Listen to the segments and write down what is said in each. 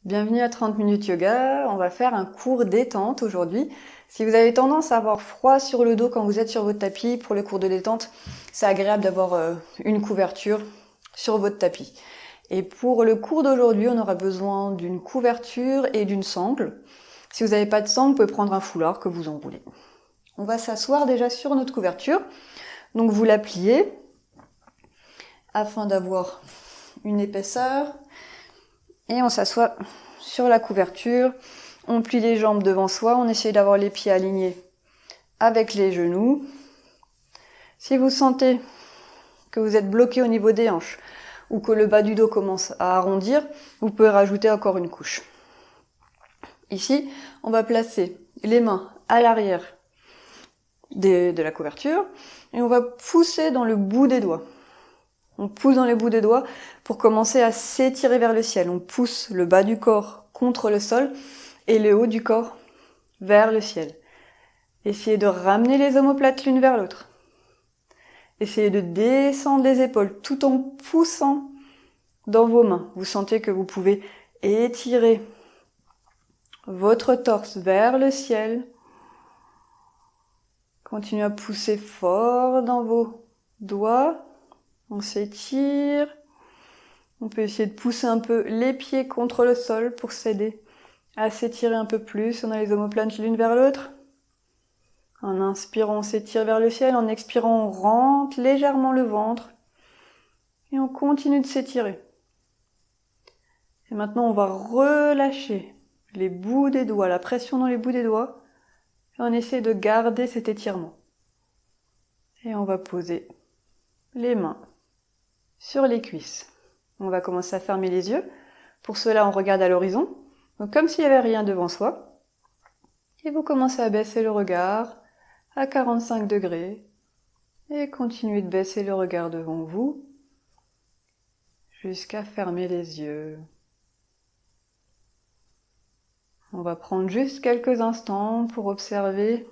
Bienvenue à 30 minutes yoga, on va faire un cours détente aujourd'hui. Si vous avez tendance à avoir froid sur le dos quand vous êtes sur votre tapis, pour le cours de détente, c'est agréable d'avoir une couverture sur votre tapis. Et pour le cours d'aujourd'hui, on aura besoin d'une couverture et d'une sangle. Si vous n'avez pas de sangle, vous pouvez prendre un foulard que vous enroulez. On va s'asseoir déjà sur notre couverture. Donc vous la pliez afin d'avoir une épaisseur. Et on s'assoit sur la couverture, on plie les jambes devant soi, on essaye d'avoir les pieds alignés avec les genoux. Si vous sentez que vous êtes bloqué au niveau des hanches ou que le bas du dos commence à arrondir, vous pouvez rajouter encore une couche. Ici, on va placer les mains à l'arrière de la couverture et on va pousser dans le bout des doigts. On pousse dans les bouts des doigts pour commencer à s'étirer vers le ciel. On pousse le bas du corps contre le sol et le haut du corps vers le ciel. Essayez de ramener les omoplates l'une vers l'autre. Essayez de descendre les épaules tout en poussant dans vos mains. Vous sentez que vous pouvez étirer votre torse vers le ciel. Continuez à pousser fort dans vos doigts. On s'étire. On peut essayer de pousser un peu les pieds contre le sol pour s'aider à s'étirer un peu plus. On a les omoplates l'une vers l'autre. En inspirant, on s'étire vers le ciel. En expirant, on rentre légèrement le ventre. Et on continue de s'étirer. Et maintenant, on va relâcher les bouts des doigts, la pression dans les bouts des doigts. Et on essaie de garder cet étirement. Et on va poser les mains sur les cuisses. On va commencer à fermer les yeux. Pour cela, on regarde à l'horizon. Donc comme s'il n'y avait rien devant soi. Et vous commencez à baisser le regard à 45 degrés. Et continuez de baisser le regard devant vous jusqu'à fermer les yeux. On va prendre juste quelques instants pour observer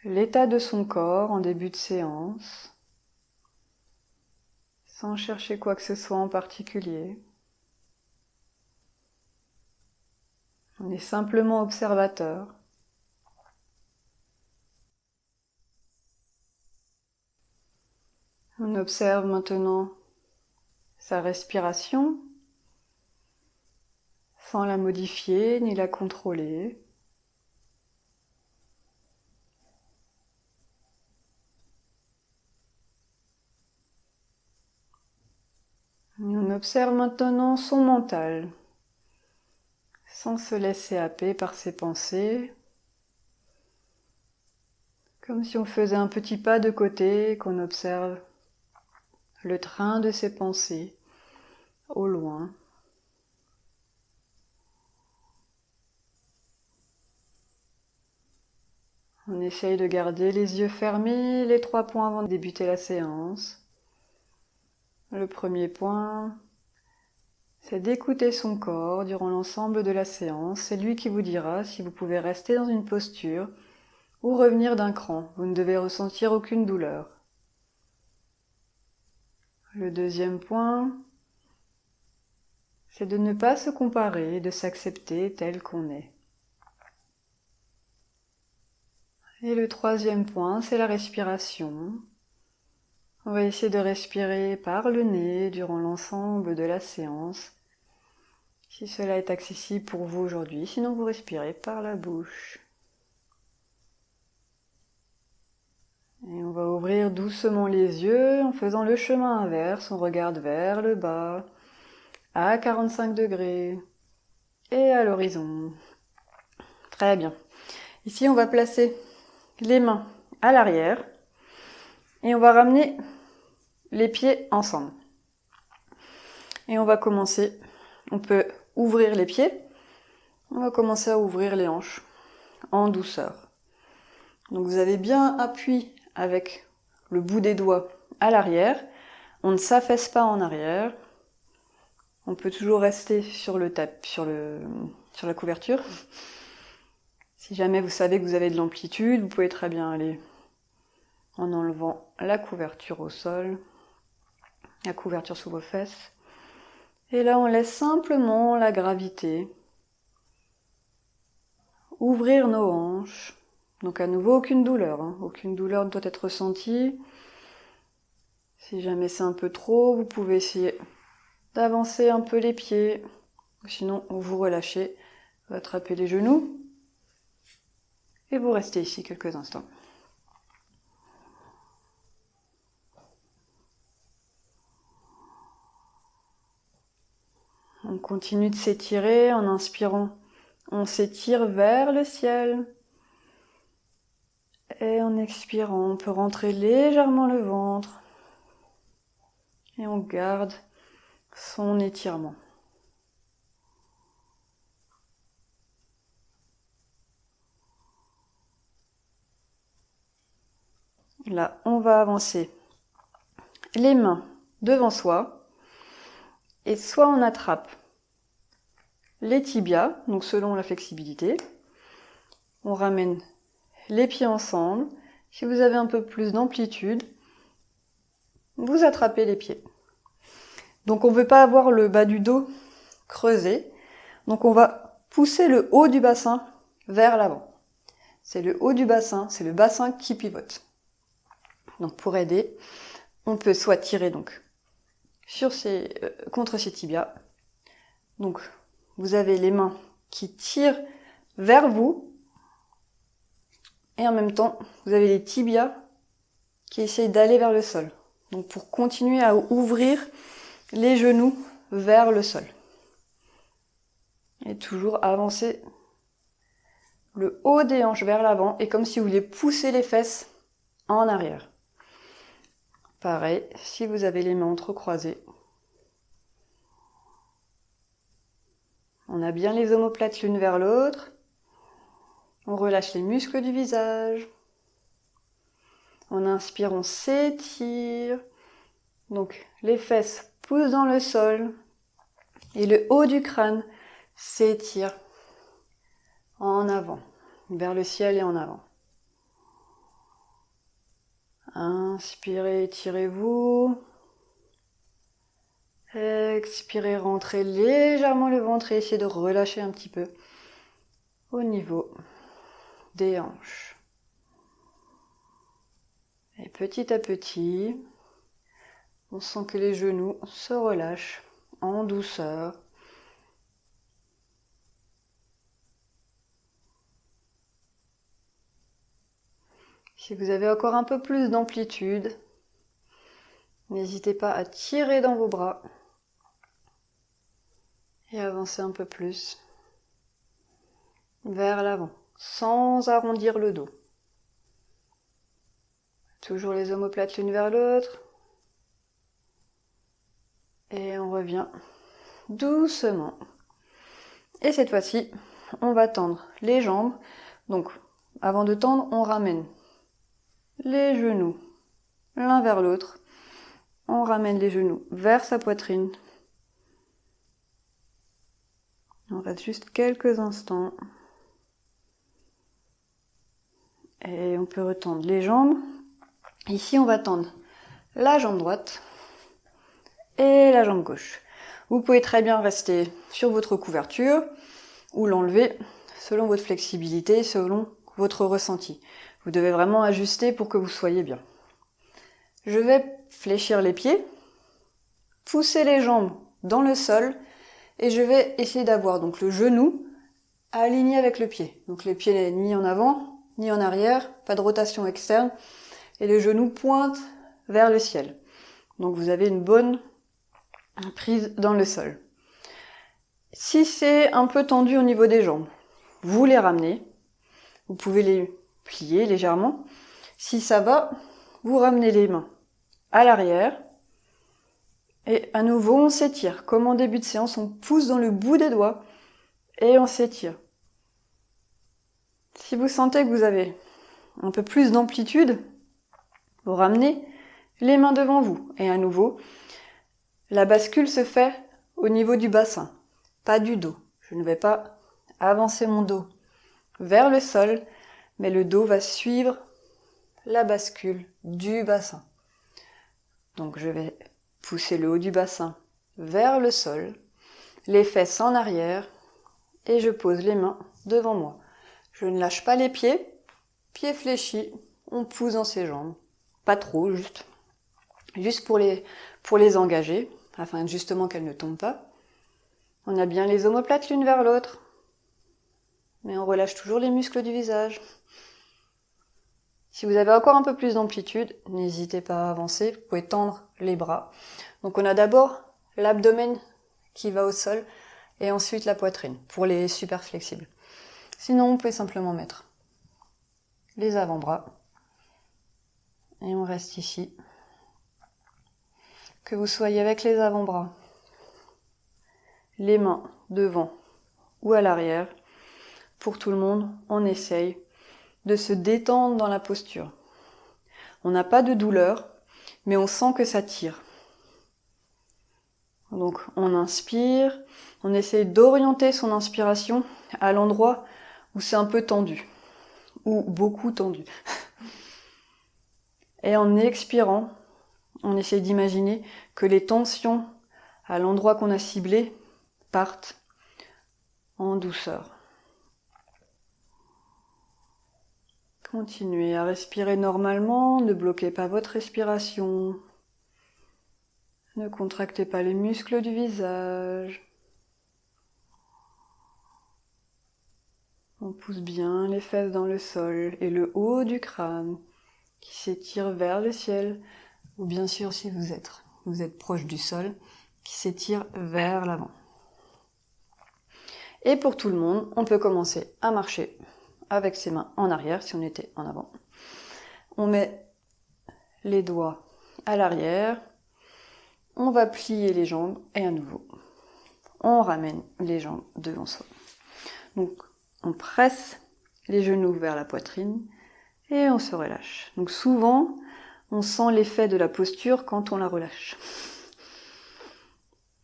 l'état de son corps en début de séance, sans chercher quoi que ce soit en particulier. On est simplement observateur. On observe maintenant sa respiration, sans la modifier ni la contrôler. On observe maintenant son mental, sans se laisser happer par ses pensées, comme si on faisait un petit pas de côté et qu'on observe le train de ses pensées au loin. On essaye de garder les yeux fermés, les 3 points avant de débuter la séance. Le premier point, c'est d'écouter son corps durant l'ensemble de la séance. C'est lui qui vous dira si vous pouvez rester dans une posture ou revenir d'un cran. Vous ne devez ressentir aucune douleur. Le deuxième point, c'est de ne pas se comparer, de s'accepter tel qu'on est. Et le troisième point, c'est la respiration. On va essayer de respirer par le nez durant l'ensemble de la séance, si cela est accessible pour vous aujourd'hui. Sinon, vous respirez par la bouche. Et on va ouvrir doucement les yeux en faisant le chemin inverse. On regarde vers le bas, à 45 degrés et à l'horizon. Très bien. Ici, on va placer les mains à l'arrière et on va ramener les pieds ensemble. Et on va commencer, on peut ouvrir les pieds, on va commencer à ouvrir les hanches en douceur. Donc vous avez bien appuyé avec le bout des doigts à l'arrière, on ne s'affaisse pas en arrière, on peut toujours rester sur le tapis, sur la couverture. Si jamais vous savez que vous avez de l'amplitude, vous pouvez très bien aller en enlevant la couverture au sol, la couverture sous vos fesses, Et là, on laisse simplement la gravité ouvrir nos hanches. Donc à nouveau, aucune douleur. Aucune douleur ne doit être ressentie. Si jamais c'est un peu trop, vous pouvez essayer d'avancer un peu les pieds. Sinon, vous relâchez, vous attrapez les genoux. Et vous restez ici quelques instants. On continue de s'étirer en inspirant. On s'étire vers le ciel. Et en expirant, on peut rentrer légèrement le ventre. Et on garde son étirement. Là, on va avancer les mains devant soi. Et soit on attrape les tibias, donc selon la flexibilité. On ramène les pieds ensemble. Si vous avez un peu plus d'amplitude, vous attrapez les pieds. Donc on ne veut pas avoir le bas du dos creusé. Donc on va pousser le haut du bassin vers l'avant. C'est le haut du bassin, c'est le bassin qui pivote. Donc pour aider, on peut soit tirer donc contre ces tibias. Donc vous avez les mains qui tirent vers vous. Et en même temps, vous avez les tibias qui essayent d'aller vers le sol. Donc pour continuer à ouvrir les genoux vers le sol. Et toujours avancer le haut des hanches vers l'avant. Et comme si vous vouliez pousser les fesses en arrière. Pareil, si vous avez les mains entrecroisées. On a bien les omoplates l'une vers l'autre. On relâche les muscles du visage. On inspire, on s'étire. Donc les fesses poussent dans le sol. Et le haut du crâne s'étire en avant, vers le ciel et en avant. Inspirez, étirez-vous. Expirez, rentrez légèrement le ventre et essayez de relâcher un petit peu au niveau des hanches. Et petit à petit, on sent que les genoux se relâchent en douceur. Si vous avez encore un peu plus d'amplitude, n'hésitez pas à tirer dans vos bras et avancer un peu plus vers l'avant, sans arrondir le dos. Toujours les omoplates l'une vers l'autre. Et on revient doucement. Et cette fois-ci, on va tendre les jambes. Donc, avant de tendre, on ramène les genoux l'un vers l'autre. On ramène les genoux vers sa poitrine. On reste juste quelques instants. Et on peut retendre les jambes. Ici, on va tendre la jambe droite et la jambe gauche. Vous pouvez très bien rester sur votre couverture ou l'enlever selon votre flexibilité, selon votre ressenti. Vous devez vraiment ajuster pour que vous soyez bien. Je vais fléchir les pieds, pousser les jambes dans le sol et je vais essayer d'avoir donc le genou aligné avec le pied. Donc les pieds ni en avant, ni en arrière, pas de rotation externe et le genou pointe vers le ciel. Donc vous avez une bonne prise dans le sol. Si c'est un peu tendu au niveau des jambes, vous les ramenez. Vous pouvez les plier légèrement. Si ça va, vous ramenez les mains à l'arrière. Et à nouveau, on s'étire. Comme en début de séance, on pousse dans le bout des doigts et on s'étire. Si vous sentez que vous avez un peu plus d'amplitude, vous ramenez les mains devant vous. Et à nouveau, la bascule se fait au niveau du bassin, pas du dos. Je ne vais pas avancer mon dos vers le sol, mais le dos va suivre la bascule du bassin. Donc je vais pousser le haut du bassin vers le sol les fesses en arrière et je pose les mains devant moi. Je ne lâche pas les pieds, pieds fléchis, on pousse dans ses jambes. Pas trop, juste pour les engager, afin justement qu'elles ne tombent pas. On a bien les omoplates l'une vers l'autre, mais on relâche toujours les muscles du visage. Si vous avez encore un peu plus d'amplitude, n'hésitez pas à avancer, vous pouvez tendre les bras. Donc on a d'abord l'abdomen qui va au sol et ensuite la poitrine pour les super flexibles. Sinon, on peut simplement mettre les avant-bras et on reste ici. Que vous soyez avec les avant-bras, les mains devant ou à l'arrière, pour tout le monde, on essaye de se détendre dans la posture. On n'a pas de douleur, mais on sent que ça tire. Donc on inspire, on essaye d'orienter son inspiration à l'endroit où c'est un peu tendu, ou beaucoup tendu. Et en expirant, on essaye d'imaginer que les tensions à l'endroit qu'on a ciblé partent en douceur. Continuez à respirer normalement, ne bloquez pas votre respiration, ne contractez pas les muscles du visage. On pousse bien les fesses dans le sol et le haut du crâne qui s'étire vers le ciel, ou bien sûr si vous êtes proche du sol, qui s'étire vers l'avant. Et pour tout le monde, on peut commencer à marcher avec ses mains en arrière si on était en avant. On met les doigts à l'arrière, on va plier les jambes et à nouveau, on ramène les jambes devant soi. Donc on presse les genoux vers la poitrine et on se relâche. Donc souvent, on sent l'effet de la posture quand on la relâche.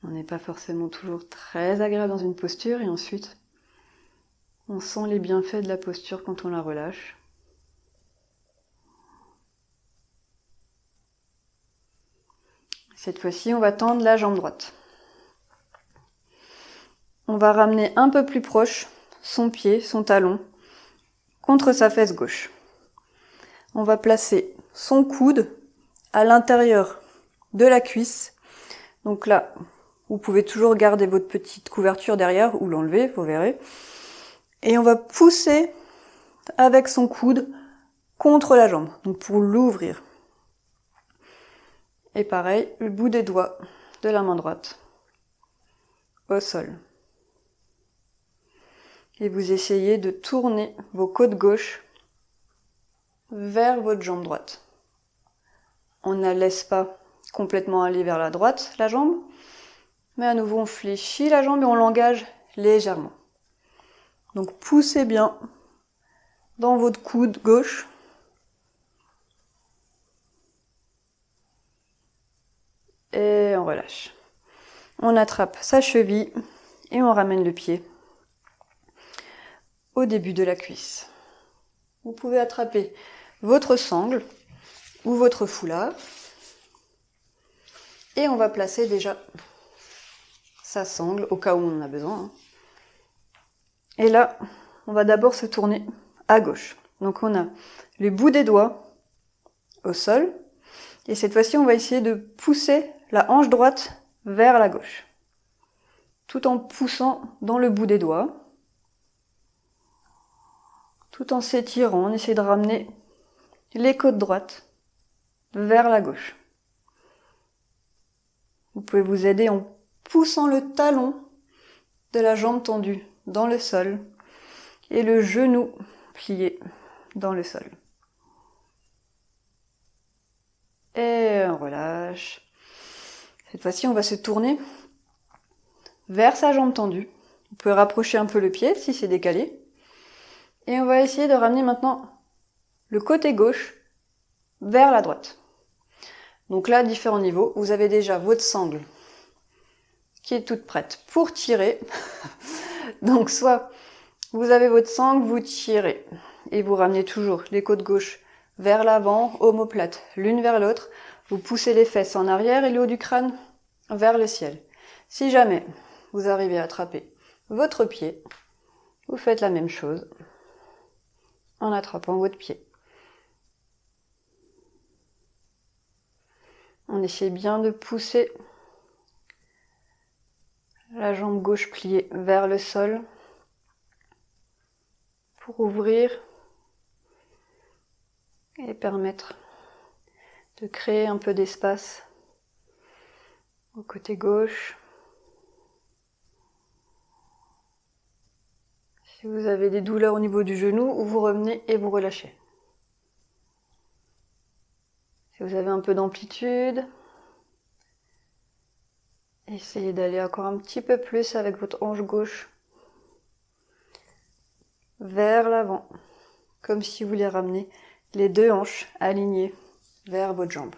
On n'est pas forcément toujours très agréable dans une posture et ensuite, on sent les bienfaits de la posture quand on la relâche. Cette fois-ci, on va tendre la jambe droite. On va ramener un peu plus proche son pied, son talon, contre sa fesse gauche. On va placer son coude à l'intérieur de la cuisse. Donc là, vous pouvez toujours garder votre petite couverture derrière ou l'enlever, vous verrez. Et on va pousser avec son coude contre la jambe, donc pour l'ouvrir. Et pareil, le bout des doigts de la main droite au sol. Et vous essayez de tourner vos côtes gauches vers votre jambe droite. On ne la laisse pas complètement aller vers la droite, la jambe, mais à nouveau on fléchit la jambe et on l'engage légèrement. Donc poussez bien dans votre coude gauche. Et on relâche. On attrape sa cheville et on ramène le pied au début de la cuisse. Vous pouvez attraper votre sangle ou votre foulard. Et on va placer déjà sa sangle au cas où on en a besoin. Et là, on va d'abord se tourner à gauche. Donc on a les bouts des doigts au sol. Et cette fois-ci, on va essayer de pousser la hanche droite vers la gauche. Tout en poussant dans le bout des doigts. Tout en s'étirant, on essaie de ramener les côtes droites vers la gauche. Vous pouvez vous aider en poussant le talon de la jambe tendue dans le sol et le genou plié dans le sol. Et on relâche. Cette fois-ci, on va se tourner vers sa jambe tendue. Vous pouvez rapprocher un peu le pied si c'est décalé. Et on va essayer de ramener maintenant le côté gauche vers la droite. Donc là, différents niveaux. Vous avez déjà votre sangle qui est toute prête pour tirer. Donc soit vous avez votre sangle, vous tirez et vous ramenez toujours les côtes gauche vers l'avant, omoplate l'une vers l'autre. Vous poussez les fesses en arrière et le haut du crâne vers le ciel. Si jamais vous arrivez à attraper votre pied, vous faites la même chose en attrapant votre pied. On essaie bien de pousser la jambe gauche pliée vers le sol pour ouvrir et permettre de créer un peu d'espace au côté gauche. Si vous avez des douleurs au niveau du genou, vous revenez et vous relâchez. Si vous avez un peu d'amplitude, essayez d'aller encore un petit peu plus avec votre hanche gauche vers l'avant, comme si vous voulez ramener les deux hanches alignées vers votre jambe.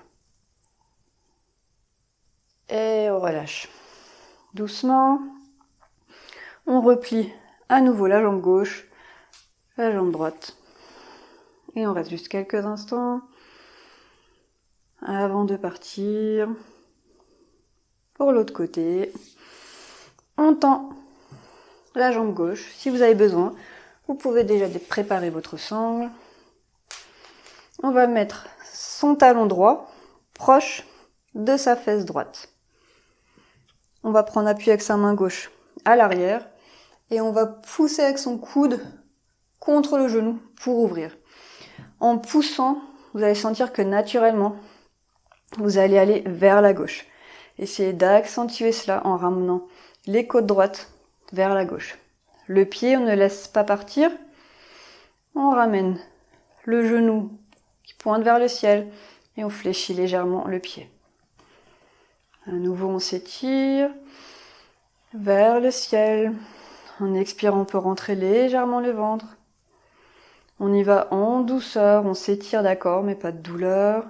Et on relâche. Doucement, on replie à nouveau la jambe gauche, la jambe droite. Et on reste juste quelques instants avant de partir pour l'autre côté. On tend la jambe gauche. Si vous avez besoin, vous pouvez déjà préparer votre sangle. On va mettre son talon droit proche de sa fesse droite. On va prendre appui avec sa main gauche à l'arrière et on va pousser avec son coude contre le genou pour ouvrir. En poussant, vous allez sentir que naturellement, vous allez aller vers la gauche. Essayez d'accentuer cela en ramenant les côtes droites vers la gauche. Le pied, on ne laisse pas partir. On ramène le genou qui pointe vers le ciel et on fléchit légèrement le pied. À nouveau, on s'étire vers le ciel. En expirant, on peut rentrer légèrement le ventre. On y va en douceur, on s'étire, d'accord, mais pas de douleur.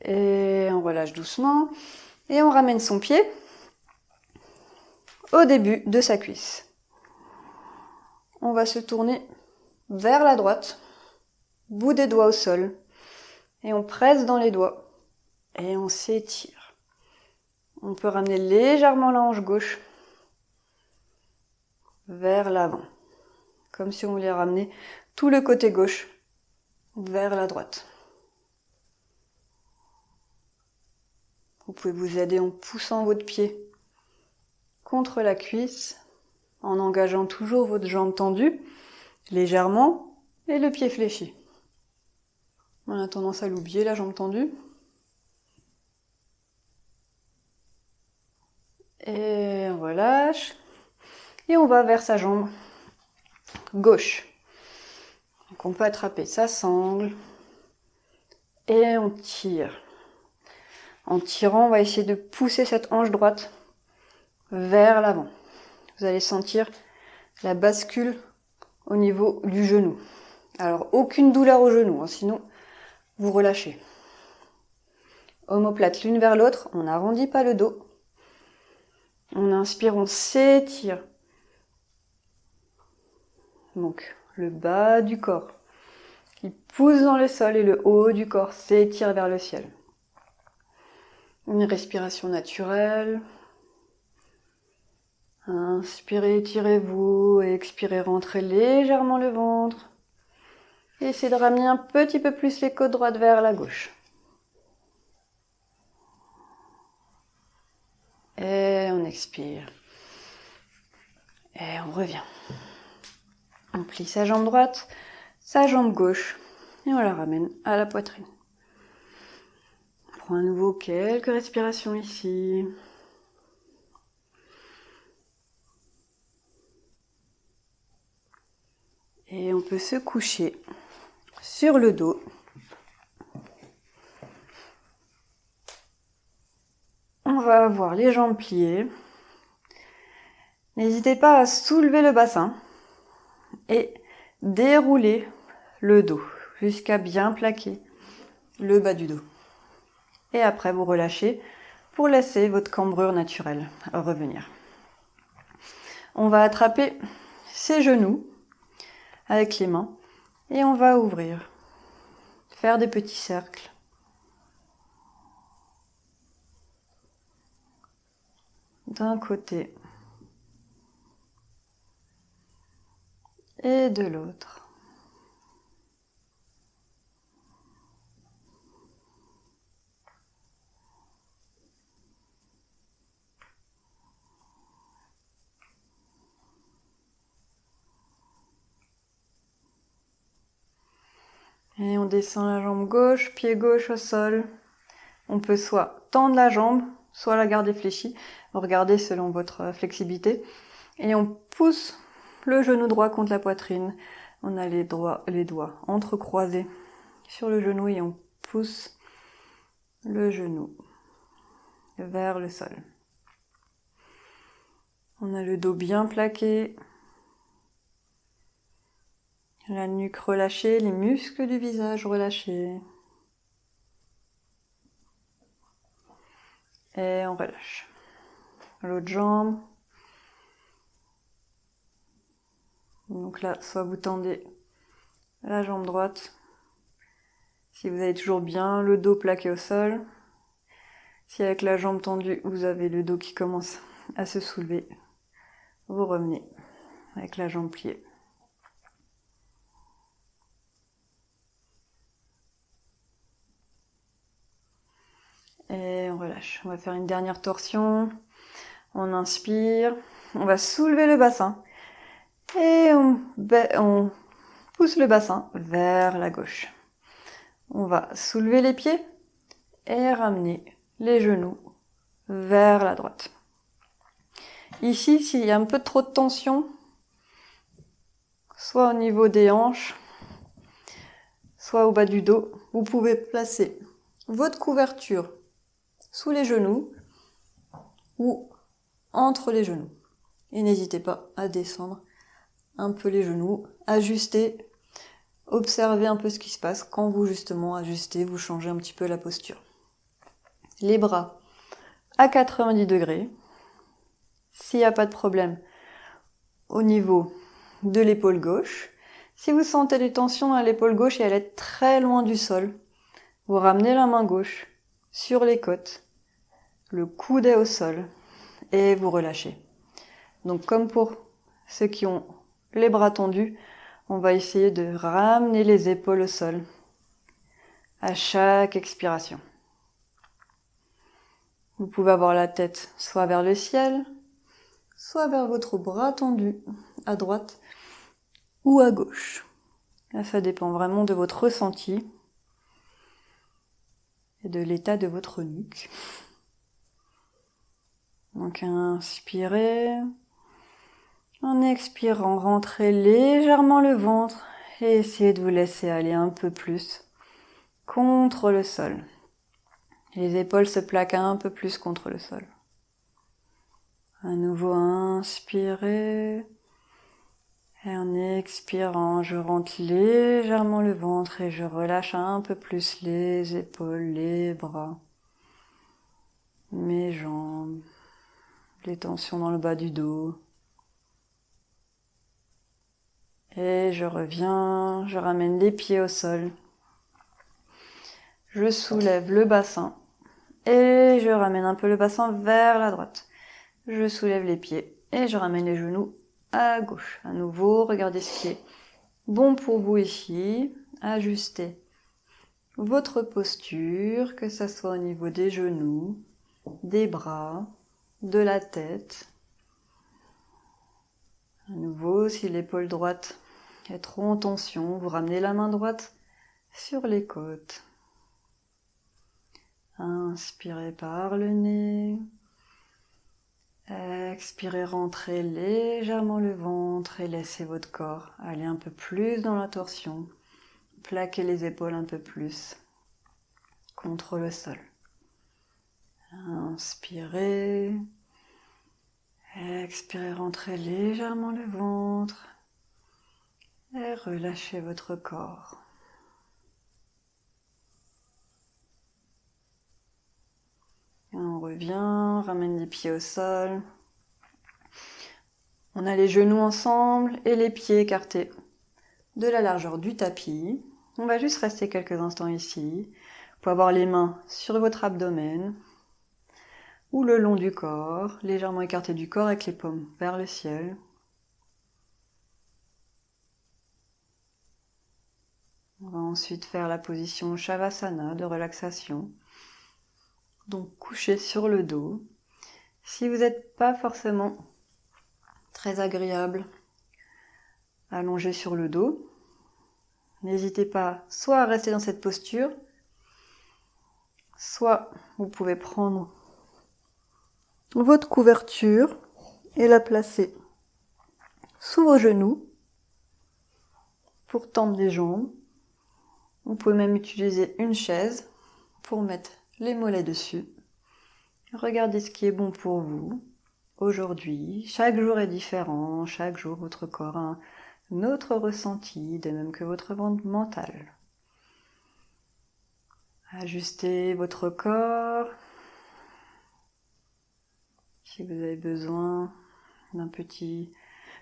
Et on relâche doucement. Et on ramène son pied au début de sa cuisse. On va se tourner vers la droite, bout des doigts au sol. Et on presse dans les doigts. Et on s'étire. On peut ramener légèrement la hanche gauche vers l'avant. Comme si on voulait ramener tout le côté gauche vers la droite. Vous pouvez vous aider en poussant votre pied contre la cuisse, en engageant toujours votre jambe tendue, légèrement, et le pied fléchi. On a tendance à l'oublier, la jambe tendue. Et on relâche. Et on va vers sa jambe gauche. Donc on peut attraper sa sangle. Et on tire. En tirant, on va essayer de pousser cette hanche droite vers l'avant. Vous allez sentir la bascule au niveau du genou. Alors, aucune douleur au genou, hein, sinon vous relâchez. Omoplate l'une vers l'autre, on n'arrondit pas le dos. On inspire, on s'étire. Donc, le bas du corps qui pousse dans le sol et le haut du corps s'étire vers le ciel. Une respiration naturelle. Inspirez, étirez-vous. Expirez, rentrez légèrement le ventre. Et essayez de ramener un petit peu plus les côtes droites vers la gauche. Et on expire. Et on revient. On plie sa jambe droite, sa jambe gauche. Et on la ramène à la poitrine. On prend à nouveau quelques respirations ici. Et on peut se coucher sur le dos. On va avoir les jambes pliées. N'hésitez pas à soulever le bassin et dérouler le dos jusqu'à bien plaquer le bas du dos. Et après, vous relâchez pour laisser votre cambrure naturelle revenir. On va attraper ses genoux avec les mains et on va ouvrir, faire des petits cercles d'un côté et de l'autre. Et on descend la jambe gauche, pied gauche au sol. On peut soit tendre la jambe, soit la garder fléchie. Regardez selon votre flexibilité. Et on pousse le genou droit contre la poitrine. On a les doigts entrecroisés sur le genou et on pousse le genou vers le sol. On a le dos bien plaqué. La nuque relâchée, les muscles du visage relâchés. Et on relâche. L'autre jambe. Donc là, soit vous tendez la jambe droite. Si vous avez toujours bien le dos plaqué au sol. Si avec la jambe tendue, vous avez le dos qui commence à se soulever, vous revenez avec la jambe pliée. Et on relâche. On va faire une dernière torsion. On inspire. On va soulever le bassin. Et on pousse le bassin vers la gauche. On va soulever les pieds et ramener les genoux vers la droite. Ici, s'il y a un peu trop de tension, soit au niveau des hanches, soit au bas du dos, vous pouvez placer votre couverture sous les genoux ou entre les genoux. Et n'hésitez pas à descendre un peu les genoux, ajuster, observez un peu ce qui se passe quand vous justement ajustez, vous changez un petit peu la posture. Les bras à 90 degrés. S'il n'y a pas de problème au niveau de l'épaule gauche, si vous sentez des tensions à l'épaule gauche et elle est très loin du sol, vous ramenez la main gauche sur les côtes, le coude est au sol et vous relâchez. Donc comme pour ceux qui ont les bras tendus, on va essayer de ramener les épaules au sol à chaque expiration. Vous pouvez avoir la tête soit vers le ciel, soit vers votre bras tendu à droite ou à gauche. Là, ça dépend vraiment de votre ressenti et de l'état de votre nuque. Donc inspirez. En expirant, rentrez légèrement le ventre et essayez de vous laisser aller un peu plus contre le sol. Les épaules se plaquent un peu plus contre le sol. À nouveau, inspirez. Et en expirant, je rentre légèrement le ventre et je relâche un peu plus les épaules, les bras, mes jambes, les tensions dans le bas du dos. Et je reviens, je ramène les pieds au sol. Je soulève le bassin et je ramène un peu le bassin vers la droite. Je soulève les pieds et je ramène les genoux à gauche. À nouveau, regardez ce qui est bon pour vous ici. Ajustez votre posture, que ce soit au niveau des genoux, des bras, de la tête. À nouveau, si l'épaule droite est trop en tension, vous ramenez la main droite sur les côtes. Inspirez par le nez. Expirez, rentrez légèrement le ventre et laissez votre corps aller un peu plus dans la torsion. Plaquez les épaules un peu plus contre le sol. Inspirez. Expirez, rentrez légèrement le ventre et relâchez votre corps. Et on revient, ramène les pieds au sol. On a les genoux ensemble et les pieds écartés de la largeur du tapis. On va juste rester quelques instants ici. Vous pouvez avoir les mains sur votre abdomen ou le long du corps, légèrement écarté du corps avec les paumes vers le ciel. On va ensuite faire la position Shavasana de relaxation. Donc couché sur le dos. Si vous n'êtes pas forcément très agréable allongé sur le dos, n'hésitez pas soit à rester dans cette posture, soit vous pouvez prendre votre couverture et la placer sous vos genoux pour tendre les jambes. Vous pouvez même utiliser une chaise pour mettre les mollets dessus. Regardez ce qui est bon pour vous aujourd'hui. Chaque jour est différent, chaque jour votre corps a un autre ressenti, de même que votre mental. Ajustez votre corps. Si vous avez besoin d'un petit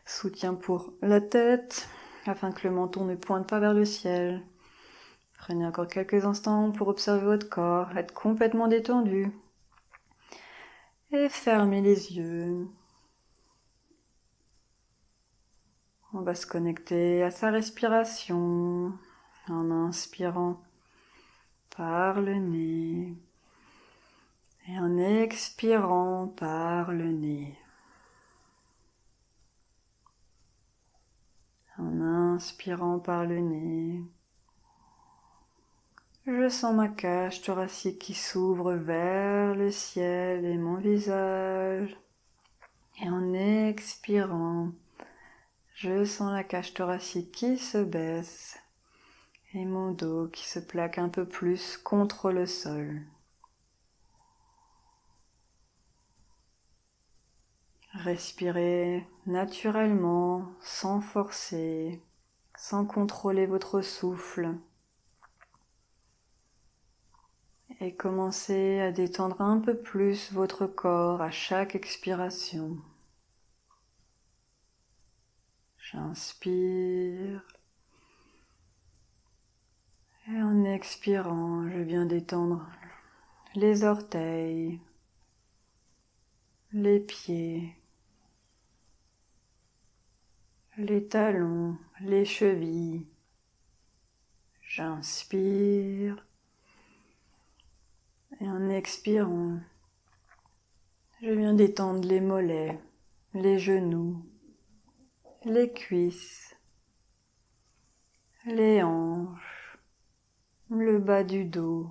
soutien pour la tête, afin que le menton ne pointe pas vers le ciel. Prenez encore quelques instants pour observer votre corps, être complètement détendu. Et fermez les yeux. On va se connecter à sa respiration en inspirant par le nez et en expirant par le nez. En inspirant par le nez, je sens ma cage thoracique qui s'ouvre vers le ciel et mon visage. Et en expirant, je sens la cage thoracique qui se baisse et mon dos qui se plaque un peu plus contre le sol. Respirez naturellement, sans forcer, sans contrôler votre souffle. Et commencez à détendre un peu plus votre corps à chaque expiration. J'inspire. Et en expirant, je viens détendre les orteils, les pieds, les talons, les chevilles. J'inspire. Et en expirant, je viens détendre les mollets, les genoux, les cuisses, les hanches, le bas du dos,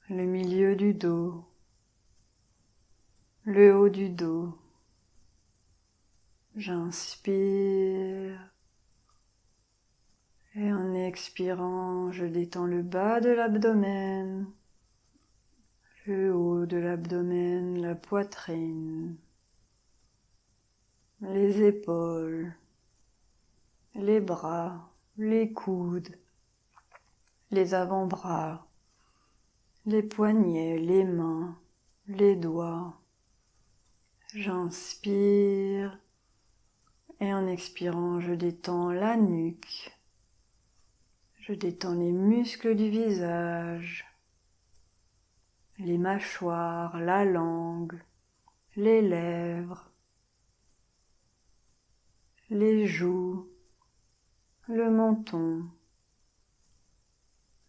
le milieu du dos, le haut du dos. J'inspire. Et en expirant, je détends le bas de l'abdomen, le haut de l'abdomen, la poitrine, les épaules, les bras, les coudes, les avant-bras, les poignets, les mains, les doigts. J'inspire et en expirant, je détends la nuque, je détends les muscles du visage, les mâchoires, la langue, les lèvres, les joues, le menton,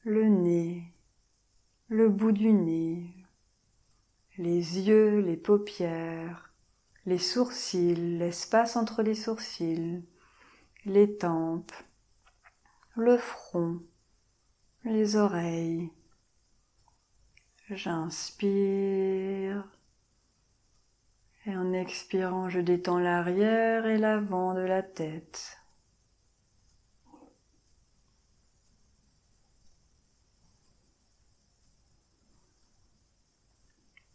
le nez, le bout du nez, les yeux, les paupières, les sourcils, l'espace entre les sourcils, les tempes, le front, les oreilles. J'inspire et en expirant, je détends l'arrière et l'avant de la tête.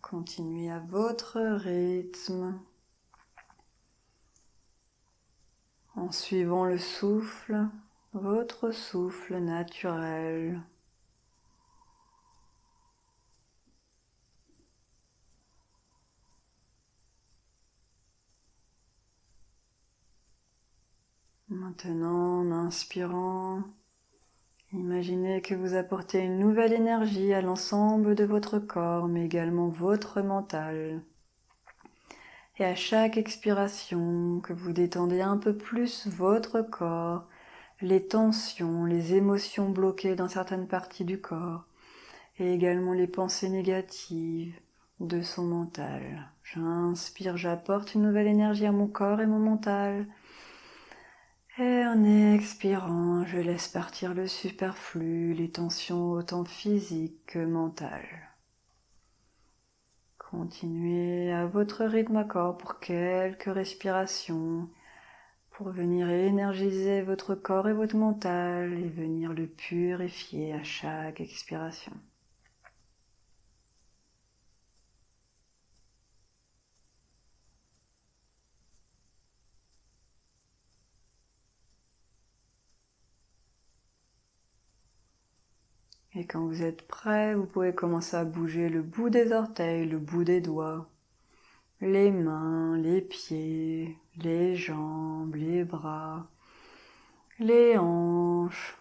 Continuez à votre rythme en suivant le souffle, votre souffle naturel. Maintenant, en inspirant, Imaginez que vous apportez une nouvelle énergie à l'ensemble de votre corps, mais également votre mental. Et à chaque expiration, que vous détendez un peu plus votre corps, les tensions, les émotions bloquées dans certaines parties du corps, et également les pensées négatives de son mental. J'inspire, j'apporte une nouvelle énergie à mon corps et mon mental. Et en expirant, je laisse partir le superflu, les tensions autant physiques que mentales. Continuez à votre rythme à corps pour quelques respirations, pour venir énergiser votre corps et votre mental et venir le purifier à chaque expiration. Et quand vous êtes prêt, vous pouvez commencer à bouger le bout des orteils, le bout des doigts, les mains, les pieds, les jambes, les bras, les hanches,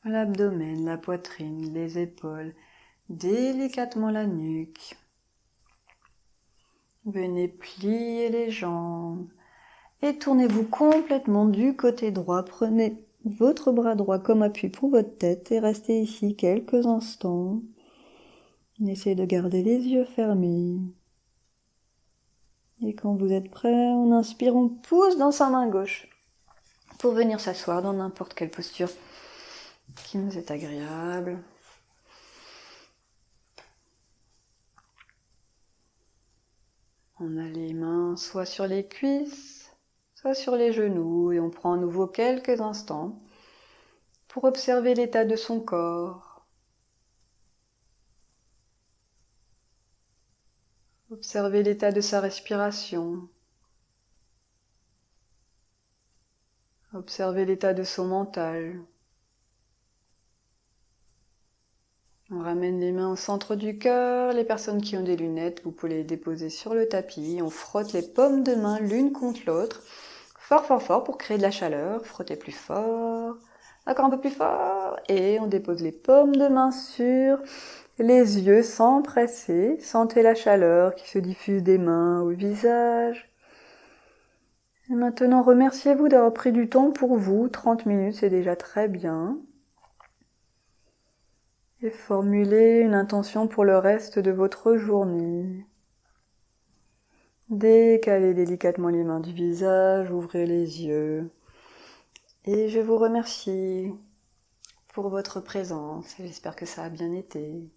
l'abdomen, la poitrine, les épaules, délicatement la nuque. Venez plier les jambes et tournez-vous complètement du côté droit. Prenez votre bras droit comme appui pour votre tête et restez ici quelques instants. Essayez de garder les yeux fermés. Et quand vous êtes prêt, on inspire, on pousse dans sa main gauche pour venir s'asseoir dans n'importe quelle posture qui nous est agréable. On a les mains soit sur les cuisses, soit sur les genoux et on prend à nouveau quelques instants pour observer l'état de son corps. Observez l'état de sa respiration. Observez l'état de son mental. On ramène les mains au centre du cœur. Les personnes qui ont des lunettes, vous pouvez les déposer sur le tapis. On frotte les paumes de main l'une contre l'autre. Fort, fort, fort pour créer de la chaleur. Frottez plus fort. Encore un peu plus fort. Et on dépose les paumes de main sur les yeux sans presser. Sentez la chaleur qui se diffuse des mains au visage. Et maintenant, remerciez-vous d'avoir pris du temps pour vous. 30 minutes, c'est déjà très bien. Et formulez une intention pour le reste de votre journée. Décalez délicatement les mains du visage, ouvrez les yeux. Et je vous remercie pour votre présence. J'espère que ça a bien été.